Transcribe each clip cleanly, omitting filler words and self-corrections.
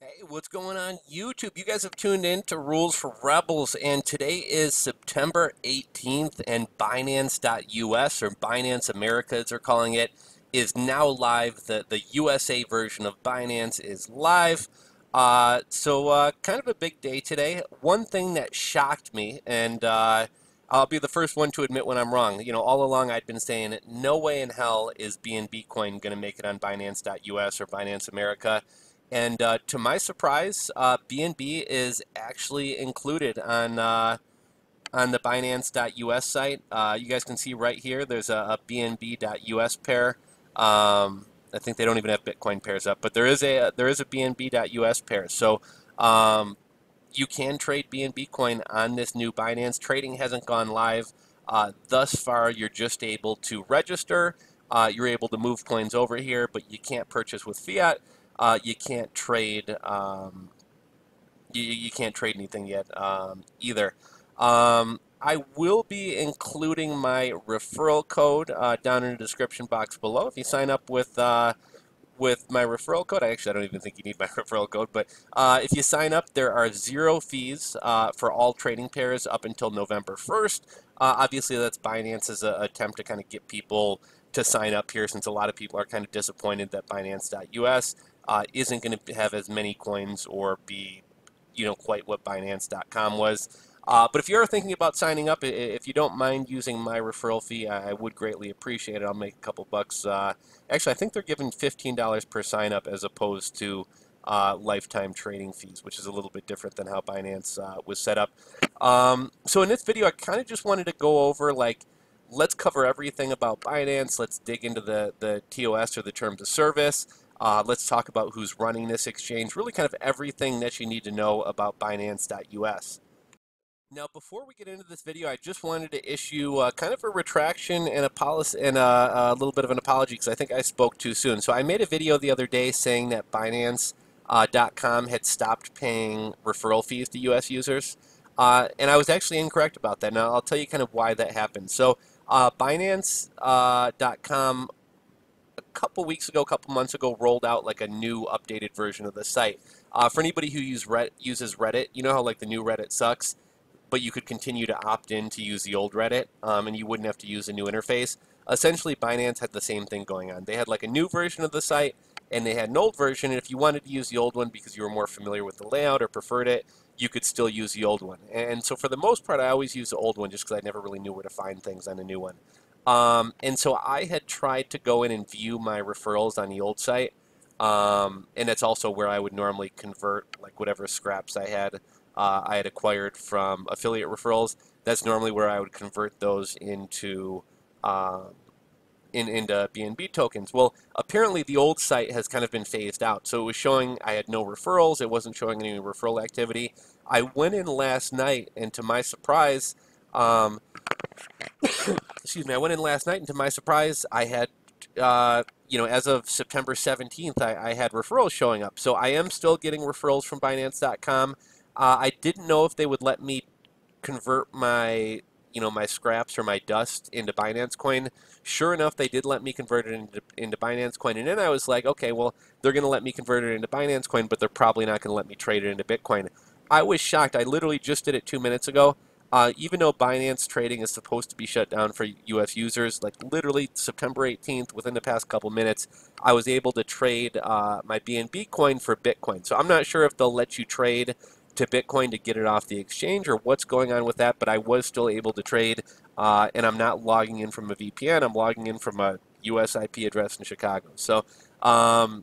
Hey, what's going on YouTube? You guys have tuned in to Rules for Rebels, and today is September 18th, and Binance.us, or Binance America as they're calling it, is now live. The USA version of Binance is live. So kind of a big day today. One thing that shocked me, and I'll be the first one to admit when I'm wrong. You know, all along I'd been saying no way in hell is BNB coin going to make it on Binance.us or Binance America. And to my surprise, BNB is actually included on the Binance.us site. You guys can see right here, there's a BNB.us pair. I think they don't even have Bitcoin pairs up, but there is a BNB.us pair. So you can trade BNB coin on this new Binance. Trading hasn't gone live thus far. You're just able to register. You're able to move coins over here, but you can't purchase with fiat. You can't trade. You can't trade anything yet either. I will be including my referral code down in the description box below. If you sign up with my referral code, I don't even think you need my referral code, but if you sign up, there are 0 fees for all trading pairs up until November 1st. Obviously, that's Binance's attempt to kind of get people to sign up here, since a lot of people are kind of disappointed that Binance.us isn't going to have as many coins or be, quite what Binance.com was. But if you're thinking about signing up, if you don't mind using my referral fee, I would greatly appreciate it. I'll make a couple bucks. Actually, I think they're giving $15 per sign up as opposed to lifetime trading fees, which is a little bit different than how Binance was set up. So in this video, I kind of just wanted to go over, let's cover everything about Binance. Let's dig into the TOS, or the terms of service. Let's talk about who's running this exchange. Really kind of everything that you need to know about Binance.us. Now, before we get into this video, I just wanted to issue kind of a retraction and a policy and a little bit of an apology, because I think I spoke too soon. So I made a video the other day saying that Binance.com had stopped paying referral fees to U.S. users, and I was actually incorrect about that. Now I'll tell you kind of why that happened. So Binance.com a couple months ago, rolled out like a new updated version of the site. For anybody who uses Reddit, you know how like the new Reddit sucks, but you could continue to opt in to use the old Reddit, and you wouldn't have to use a new interface. Essentially, Binance had the same thing going on. They had like a new version of the site, and they had an old version, and if you wanted to use the old one because you were more familiar with the layout or preferred it, you could still use the old one. And so for the most part, I always use the old one just because I never really knew where to find things on a new one. And so I had tried to go in and view my referrals on the old site, and that's also where I would normally convert like whatever scraps I had acquired from affiliate referrals. That's normally where I would convert those into into BNB tokens. Well, apparently the old site has kind of been phased out. So it was showing I had no referrals. It wasn't showing any referral activity. I went in last night, and to my surprise, excuse me, I went in last night, and to my surprise, I had, as of September 17th, I had referrals showing up. So I am still getting referrals from Binance.com. I didn't know if they would let me convert my, my scraps or my dust into Binance coin. Sure enough, they did let me convert it into Binance coin. And then I was like, okay, well, they're going to let me convert it into Binance coin, but they're probably not going to let me trade it into Bitcoin. I was shocked. I literally just did it 2 minutes ago. Even though Binance trading is supposed to be shut down for U.S. users, like literally September 18th, within the past couple minutes, I was able to trade my BNB coin for Bitcoin. So I'm not sure if they'll let you trade to Bitcoin to get it off the exchange or what's going on with that, but I was still able to trade, and I'm not logging in from a VPN. I'm logging in from a US IP address in Chicago. So I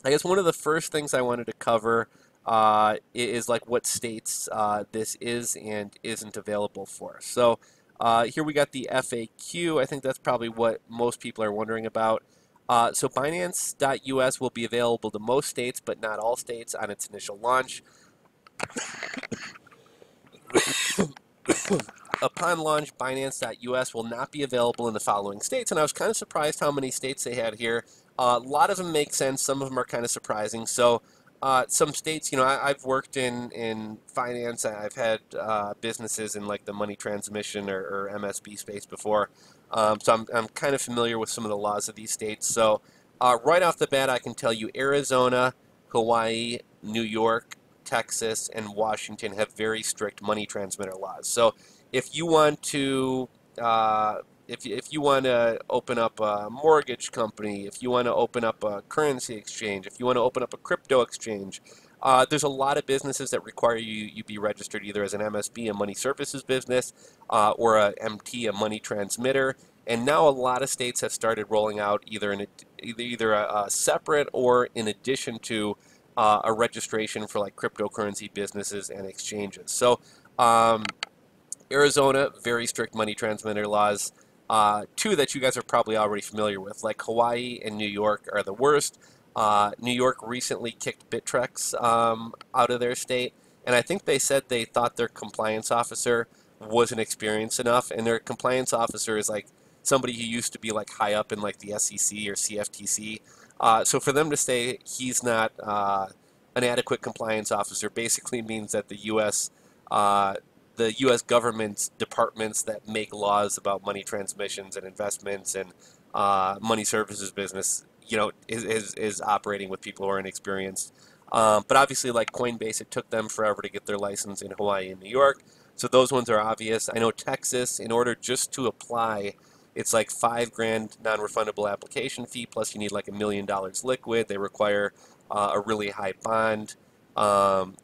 guess one of the first things I wanted to cover is like what states this is and isn't available for. So here we got the FAQ. I think that's probably what most people are wondering about. So Binance.us will be available to most states, but not all states on its initial launch. Upon launch, Binance.us will not be available in the following states, and I was kind of surprised how many states they had here. A lot of them make sense. Some of them are kind of surprising. So some states, I've worked in finance. I've had businesses in like the money transmission or MSB space before. So I'm kind of familiar with some of the laws of these states. So right off the bat, I can tell you Arizona, Hawaii, New York, Texas, and Washington have very strict money transmitter laws. So if you want to if you want to open up a mortgage company, if you want to open up a currency exchange, if you want to open up a crypto exchange, there's a lot of businesses that require you be registered either as an MSB, a money services business, or a MT, a money transmitter. And now a lot of states have started rolling out either a separate or in addition to a registration for like cryptocurrency businesses and exchanges. So Arizona, very strict money transmitter laws. Two that you guys are probably already familiar with, like Hawaii and New York, are the worst. New York recently kicked Bittrex out of their state, and I think they said they thought their compliance officer wasn't experienced enough, and their compliance officer is like somebody who used to be like high up in like the SEC or CFTC. So for them to say he's not an adequate compliance officer basically means that the U.S. government's departments that make laws about money transmissions and investments and money services business, is operating with people who are inexperienced. But obviously, like Coinbase, it took them forever to get their license in Hawaii and New York. So those ones are obvious. I know Texas, in order just to apply, it's like $5,000 non-refundable application fee, plus you need like $1 million liquid. They require a really high bond.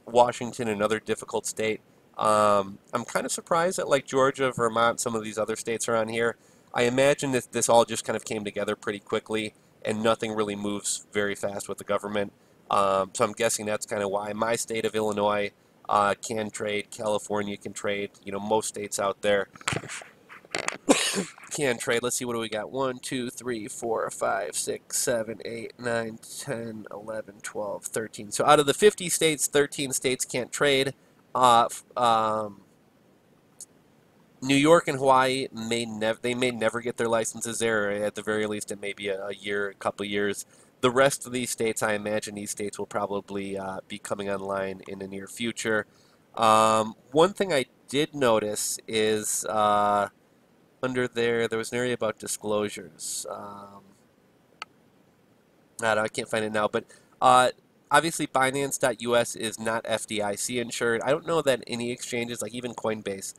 Washington, another difficult state. I'm kind of surprised that like Georgia, Vermont, some of these other states around here. I imagine that this all just kind of came together pretty quickly, and nothing really moves very fast with the government. So I'm guessing that's kind of why my state of Illinois can trade, California can trade. Most states out there can trade. Let's see, what do we got? 1, 2, 3, 4, 5, 6, 7, 8, 9, 10, 11, 12, 13. So out of the 50 states, 13 states can't trade. Uh, New York and Hawaii may never get their licenses there, or at the very least, it may be a year, a couple years. The rest of these states, I imagine these states will probably be coming online in the near future. One thing I did notice is under there was an area about disclosures. I can't find it now, but obviously Binance.us is not FDIC insured. I don't know that any exchanges, like even Coinbase,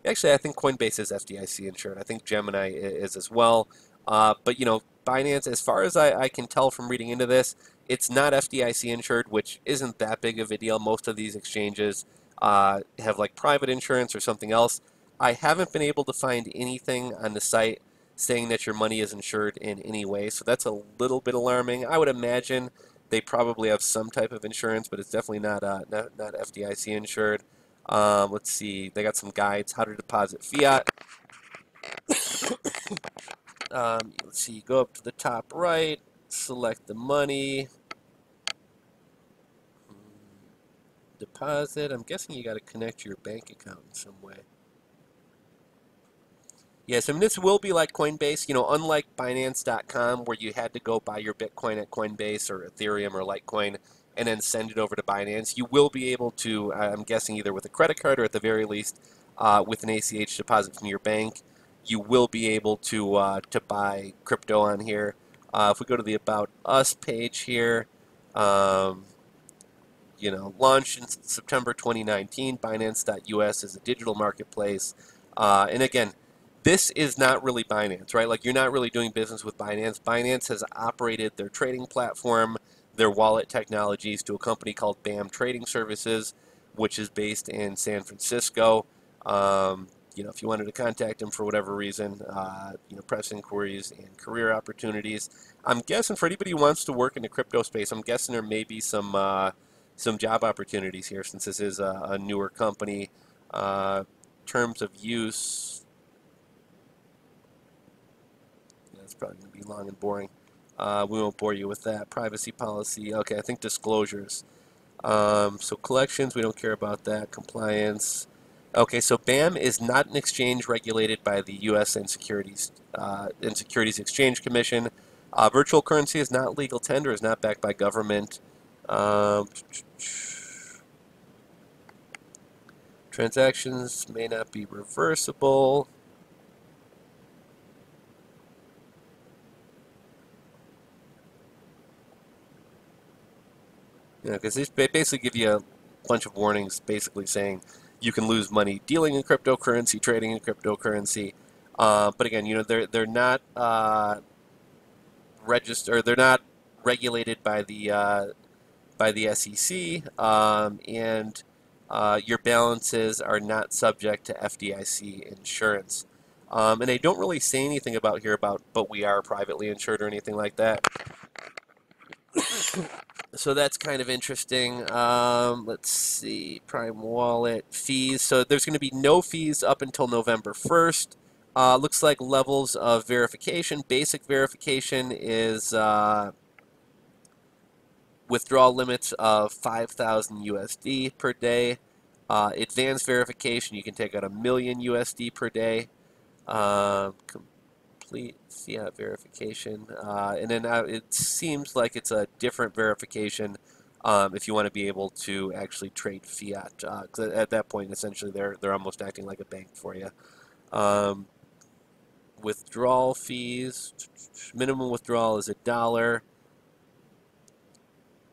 actually I think Coinbase is FDIC insured. I think Gemini is as well. But Binance, as far as I can tell from reading into this, it's not FDIC insured, which isn't that big of a deal. Most of these exchanges have like private insurance or something else. I haven't been able to find anything on the site saying that your money is insured in any way, so that's a little bit alarming. I would imagine they probably have some type of insurance, but it's definitely not FDIC insured. Let's see, they got some guides how to deposit fiat. Let's see, go up to the top right, select the money, deposit. I'm guessing you got to connect your bank account in some way. Yes, I mean, this will be like Coinbase, unlike Binance.com, where you had to go buy your Bitcoin at Coinbase or Ethereum or Litecoin and then send it over to Binance. You will be able to, I'm guessing, either with a credit card or at the very least with an ACH deposit from your bank, you will be able to buy crypto on here. If we go to the About Us page here, launched in September 2019, Binance.us is a digital marketplace. And again, this is not really Binance, right? Like, you're not really doing business with Binance. Binance has operated their trading platform, their wallet technologies, to a company called BAM Trading Services, which is based in San Francisco. If you wanted to contact them for whatever reason, press inquiries and career opportunities. I'm guessing for anybody who wants to work in the crypto space, I'm guessing there may be some job opportunities here, since this is a newer company. Terms of use. It's probably going to be long and boring. We won't bore you with that. Privacy policy. Okay, I think disclosures. So collections, we don't care about that. Compliance. Okay, so BAM is not an exchange regulated by the U.S. and Securities Exchange Commission. Virtual currency is not legal tender, is not backed by government. Transactions may not be reversible. You know, because they basically give you a bunch of warnings, basically saying you can lose money dealing in cryptocurrency, trading in cryptocurrency. But again, you know, they're not registered, they're not regulated by the SEC, and your balances are not subject to FDIC insurance. And they don't really say anything about here about, but we are privately insured or anything like that. So that's kind of interesting. Let's see, Prime Wallet fees. So there's going to be no fees up until November 1st. Looks like levels of verification. Basic verification is withdrawal limits of 5,000 USD per day. Advanced verification, you can take out 1,000,000 USD per day. Complete fiat verification, and then it seems like it's a different verification if you want to be able to actually trade fiat. 'Cause at that point, essentially, they're almost acting like a bank for you. Um, Withdrawal fees, minimum withdrawal is $1.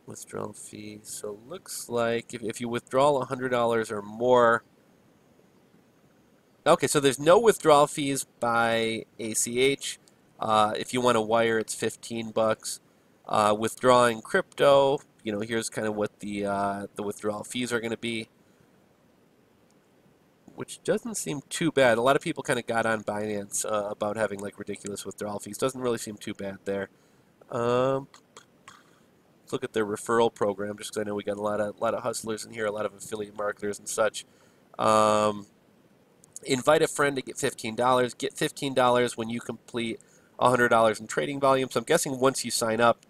Withdrawal fee. So looks like if you withdraw $100 or more. Okay, so there's no withdrawal fees by ACH. If you want to wire, it's 15 bucks. Withdrawing crypto, you know, here's kind of what the withdrawal fees are going to be, which doesn't seem too bad. A lot of people kind of got on Binance about having like ridiculous withdrawal fees. Doesn't really seem too bad there. Let's look at their referral program, just because I know we got a lot of hustlers in here, a lot of affiliate marketers and such. Invite a friend to get $15. Get $15 when you complete $100 in trading volume. So I'm guessing once you sign up,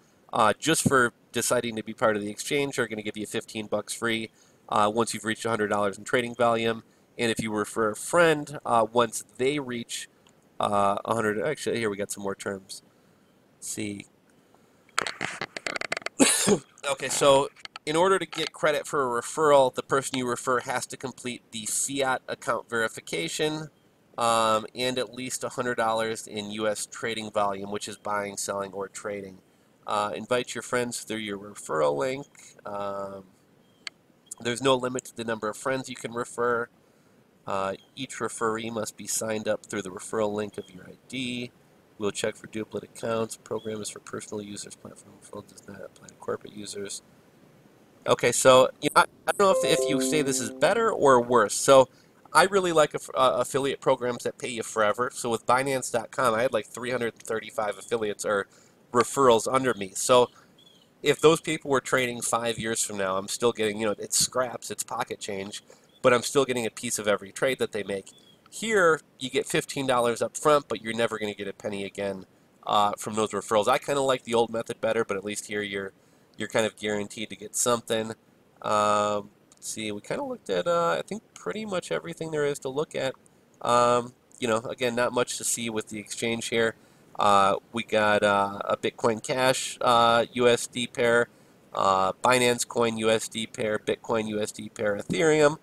just for deciding to be part of the exchange, they're going to give you 15 bucks free once you've reached $100 in trading volume. And if you refer a friend, once they reach 100, actually here we got some more terms. Let's see. Okay, so in order to get credit for a referral, the person you refer has to complete the fiat account verification and at least $100 in U.S. trading volume, which is buying, selling, or trading. Invite your friends through your referral link. There's no limit to the number of friends you can refer. Each referee must be signed up through the referral link of your ID. We'll check for duplicate accounts. Program is for personal users. Platform referral does not apply to corporate users. Okay, so you know, I don't know if you say this is better or worse. So I really like affiliate programs that pay you forever. So with Binance.com, I had like 335 affiliates or referrals under me. So if those people were trading 5 years from now, I'm still getting, you know, it's scraps, it's pocket change, but I'm still getting a piece of every trade that they make. Here, you get $15 up front, but you're never going to get a penny again from those referrals. I kind of like the old method better, but at least here you're kind of guaranteed to get something. Let's see, we kind of looked at, I think, pretty much everything there is to look at. You know, again, not much to see with the exchange here. We got a Bitcoin Cash USD pair, Binance Coin USD pair, Bitcoin USD pair, Ethereum,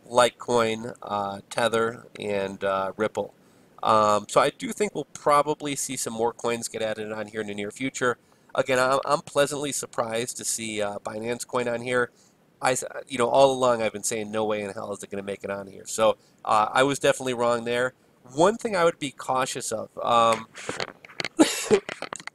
Litecoin, Tether, and Ripple. So I do think we'll probably see some more coins get added on here in the near future. Again, I'm pleasantly surprised to see Binance Coin on here. You know, all along I've been saying no way in hell is it going to make it on here. So I was definitely wrong there. One thing I would be cautious of.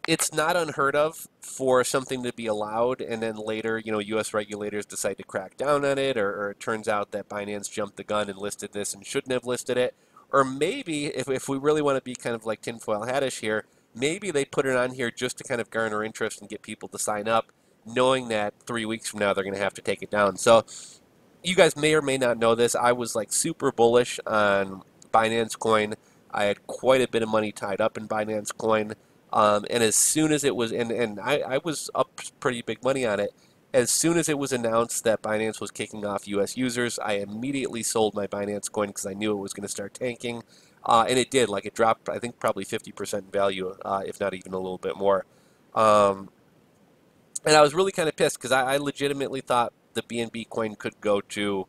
It's not unheard of for something to be allowed and then later, you know, U.S. regulators decide to crack down on it, or it turns out that Binance jumped the gun and listed this and shouldn't have listed it. Or maybe, if we really want to be kind of like tinfoil hattish here, maybe they put it on here just to kind of garner interest and get people to sign up, knowing that 3 weeks from now they're going to have to take it down. So you guys may or may not know this. I was like super bullish on Binance Coin. I had quite a bit of money tied up in Binance Coin. And as soon as it was, and I was up pretty big money on it, as soon as it was announced that Binance was kicking off U.S. users, I immediately sold my Binance Coin because I knew it was going to start tanking. And it did. Like, it dropped, I think, probably 50% in value, if not even a little bit more. Um, and I was really kind of pissed because I legitimately thought the BNB coin could go to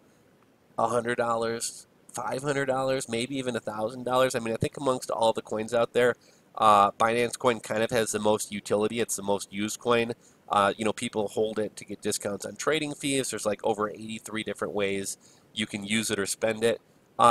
$100, $500, maybe even $1,000. I mean, I think amongst all the coins out there, Binance Coin kind of has the most utility. It's the most used coin. You know, people hold it to get discounts on trading fees. There's like over 83 different ways you can use it or spend it.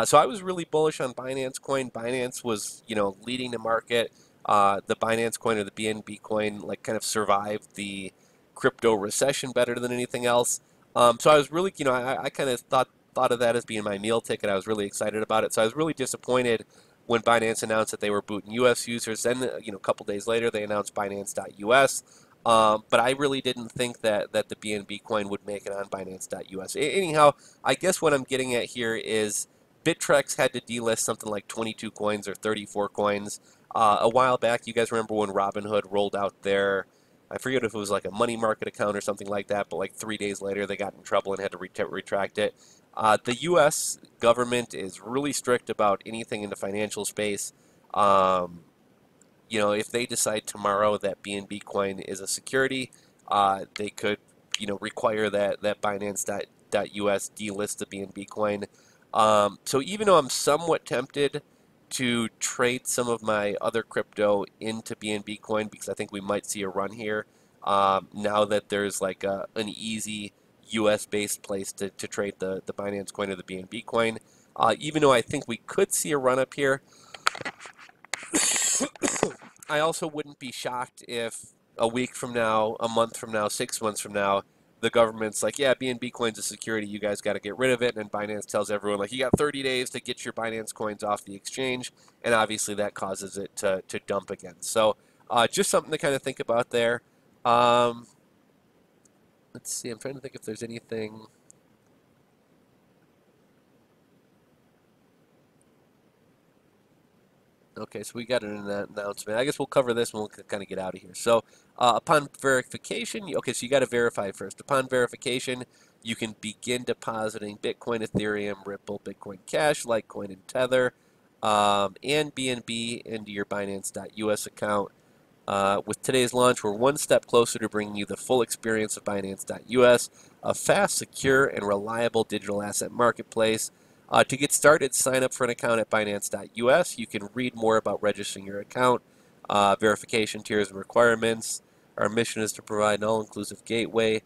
So I was really bullish on Binance Coin. Binance was, you know, leading the market. The Binance Coin or the BNB coin like kind of survived the crypto recession better than anything else. So I was really, you know, I kind of thought of that as being my meal ticket. I was really excited about it. So I was really disappointed when Binance announced that they were booting U.S. users. Then, you know, a couple days later, they announced Binance.us. But I really didn't think that the BNB coin would make it on Binance.us. Anyhow, I guess what I'm getting at here is Bittrex had to delist something like 22 coins or 34 coins. A while back, you guys remember when Robinhood rolled out their, I forget if it was like a money market account or something like that, but like 3 days later they got in trouble and had to retract it. The U.S. government is really strict about anything in the financial space. Um, you know, if they decide tomorrow that BNB coin is a security, they could, you know, require that Binance.us delist the BNB coin. So even though I'm somewhat tempted to trade some of my other crypto into BNB coin because I think we might see a run here, now that there's like an easy US based place to trade the Binance coin or the BNB coin. Even though I think we could see a run up here, I also wouldn't be shocked if a week from now, a month from now, 6 months from now, the government's like, yeah, BNB coin's a security, you guys got to get rid of it. And Binance tells everyone, like, you got 30 days to get your Binance coins off the exchange. And obviously that causes it to dump again. So just something to kind of think about there. Um, let's see, I'm trying to think if there's anything. Okay, so we got an announcement. I guess we'll cover this and we'll kind of get out of here. So, upon verification, okay, so you got to verify first. Upon verification, you can begin depositing Bitcoin, Ethereum, Ripple, Bitcoin Cash, Litecoin, and Tether, and BNB into your Binance.us account. With today's launch, we're one step closer to bringing you the full experience of Binance.us, a fast, secure, and reliable digital asset marketplace. To get started, sign up for an account at Binance.us. You can read more about registering your account, verification tiers and requirements. Our mission is to provide an all-inclusive gateway.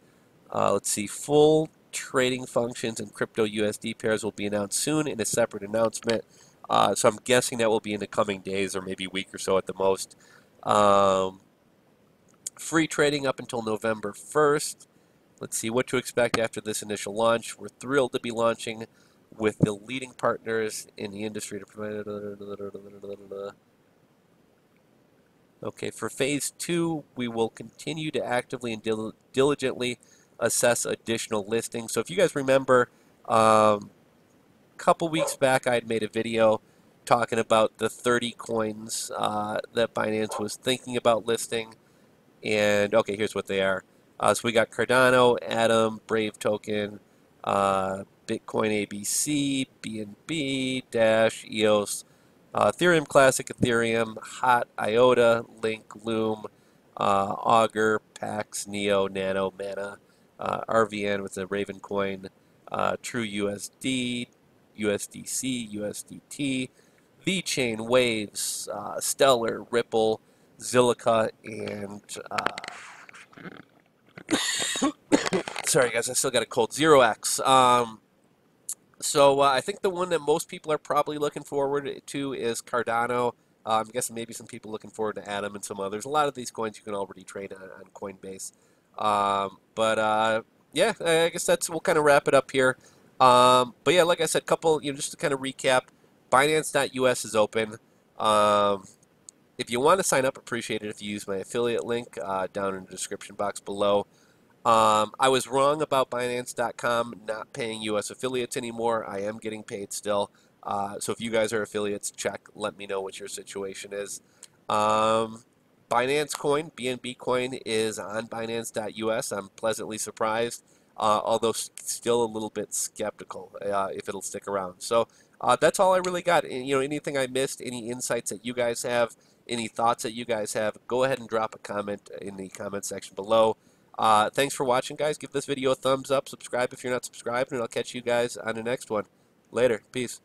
Let's see, full trading functions and crypto USD pairs will be announced soon in a separate announcement. So I'm guessing that will be in the coming days or maybe a week or so at the most. Um, Free trading up until November 1st. Let's see what to expect after this initial launch. We're thrilled to be launching with the leading partners in the industry to provide. Okay, for phase 2, we will continue to actively and diligently assess additional listings. So if you guys remember, a couple weeks back I had made a video talking about the 30 coins that Binance was thinking about listing. And okay, here's what they are. So we got Cardano, Atom, Brave Token, Bitcoin ABC, BNB, Dash, EOS, Ethereum Classic, Ethereum, Hot, IOTA, Link, Loom, Augur, Pax, Neo, Nano, Mana, RVN with the Raven coin, True USD, USDC, USDT, VeChain, Waves, Stellar, Ripple, Zilliqa, and sorry guys, I still got a cold. 0x. So I think the one that most people are probably looking forward to is Cardano. I'm guessing maybe some people looking forward to Atom and some others. A lot of these coins you can already trade on Coinbase. Yeah, I guess we'll kind of wrap it up here. But yeah, like I said, just to kind of recap, Binance.us is open. If you want to sign up, appreciate it if you use my affiliate link down in the description box below. I was wrong about Binance.com not paying U.S. affiliates anymore. I am getting paid still. So if you guys are affiliates, let me know what your situation is. Binance Coin, BNB Coin, is on Binance.us. I'm pleasantly surprised, although still a little bit skeptical if it'll stick around. So that's all I really got. Anything I missed, any insights that you guys have, any thoughts that you guys have, go ahead and drop a comment in the comment section below. Thanks for watching, guys. Give this video a thumbs up. Subscribe if you're not subscribed, and I'll catch you guys on the next one. Later. Peace.